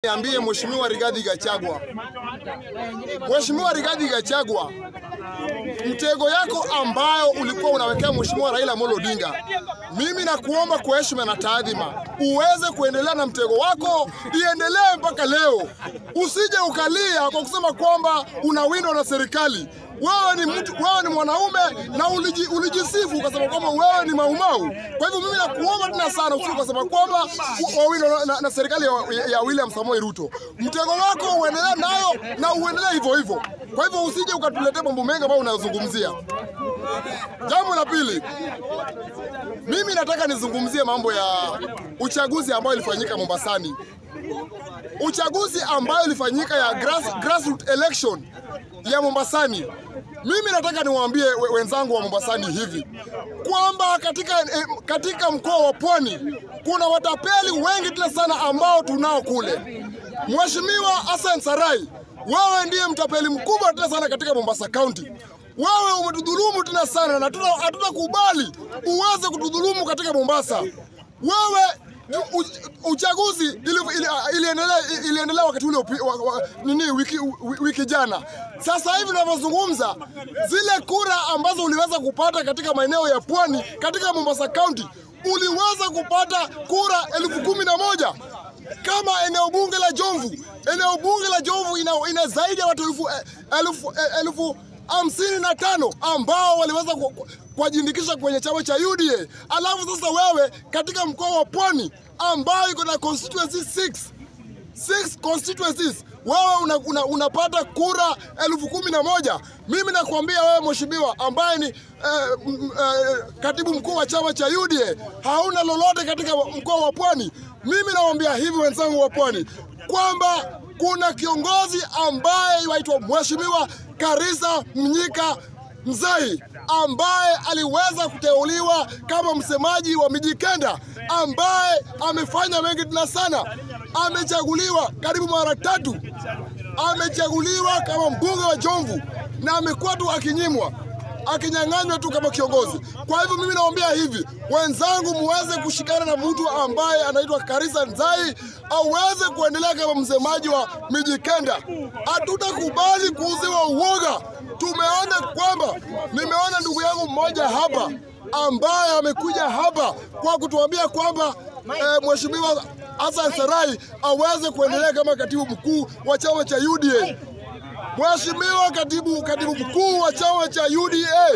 Niambie Mheshimiwa Rigathi Gachagua. Mheshimiwa Rigathi Gachagua, mtego yako ambayo ulikuwa unawekea Mheshimiwa Raila Amolo Odinga, mimi nakuomba kwa heshima na taadhima uweze kuendelea na mtego wako, iendelee mpaka leo. Usije ukalia kwa kusema kwamba unawindwa na serikali. Wewe ni mwanaume na ulijisifu ukasema kwamba wewe ni maumau. Kwa hivyo mimi nakuomba tena sana usije ukasema kwamba wawindwa na serikali ya William Samoei Ruto. Mtego wako uendelee nayo na uendelee hivyo hivyo. Kwa hivyo usije ukatuletea mambo mengi ambayo unayozungumzia. Jambo la pili, mimi nataka nizungumzie mambo ya uchaguzi ambao ilifanyika Mombasani. Uchaguzi ambao ilifanyika ya grassroots election ya Mombasani. Mimi nataka niwaambie wenzangu wa Mombasani hivi kwamba katika mkoa wa Pwani kuna watapeli wengi tena sana ambao tunao kule. Mheshimiwa Hassan Sarai, wewe ndiye mtapeli mkubwa tena sana katika Mombasa County. Wewe umetudhulumu tena sana na hatutakubali uweze kutudhulumu katika Mombasa. Wewe uchaguzi iliendelea wakati ule wiki jana. Sasa hivi tunavyozungumza, zile kura ambazo uliweza kupata katika maeneo ya Pwani katika Mombasa County, uliweza kupata kura 11,000. Kama eneo bunge la Jomvu ina zaidi ya watu 55,000 ambao waliweza kujiandikisha kwenye chama cha UDA. Alafu sasa wewe katika mkoa wa Pwani ambao iko na constituency 6 constituencies, wewe unapata kura 11,000. Mimi nakwambia wewe mheshimiwa ambaye ni katibu mkuu wa chama cha UDA, hauna lolote katika mkoa wa Pwani. Mimi nawaambia hivi wenzangu wa Pwani kwamba kuna kiongozi ambaye waitwa Mheshimiwa Karisa Mnyika Mzai ambaye aliweza kuteuliwa kama msemaji wa Mijikenda, ambaye amefanya mengi tena sana. Amechaguliwa karibu mara 3. Amechaguliwa kama mbunge wa Jomvu na amekuwa tu akinyang'anywa tu kama kiongozi. Kwa hivyo mimi nawaambia hivi wenzangu, muweze kushikana na mtu ambaye anaitwa Karisa Mzai aweze kuendelea kama msemaji wa Mijikenda. Hatutakubali kuuziwa uoga. Nimeona ndugu yangu mmoja hapa ambaye amekuja hapa kwa kutuambia kwamba Mheshimiwa Hassan Sarai aweze kuendelea kama katibu mkuu wa chama cha UDA. Mheshimiwa katibu mkuu wa chama cha UDA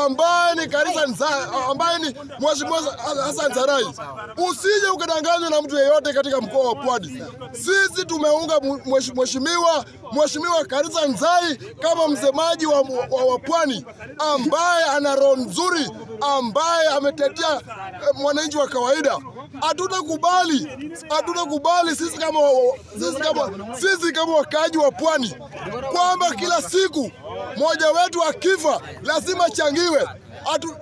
ambaye ni Karisa Mzai, ambaye ni Mheshimiwa Hassan Sarai, usije ukadanganywa na mtu yeyote katika mkoa wa Pwani. Sisi tumeunga Mheshimiwa Karisa Mzai kama msemaji wa Pwani ambaye ana roho nzuri, ambaye ametetea mwananchi wa kawaida. Hatutakubali sisi kama wakaaji wa Pwani kwamba kila siku mmoja wetu akifa lazima changiwe.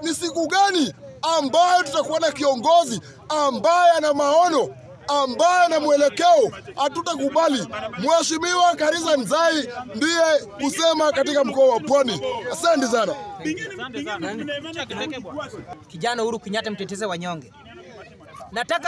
Ni siku gani ambayo tutakuwa na kiongozi ambaye ana maono, ambaye ana mwelekeo? Hatutakubali. Mheshimiwa Karisa Mzai ndiye kusema katika mkoa wa Pwani. Asante sana. Kijana Uhuru Kenyatta, mtetezi wa wanyonge. Nataka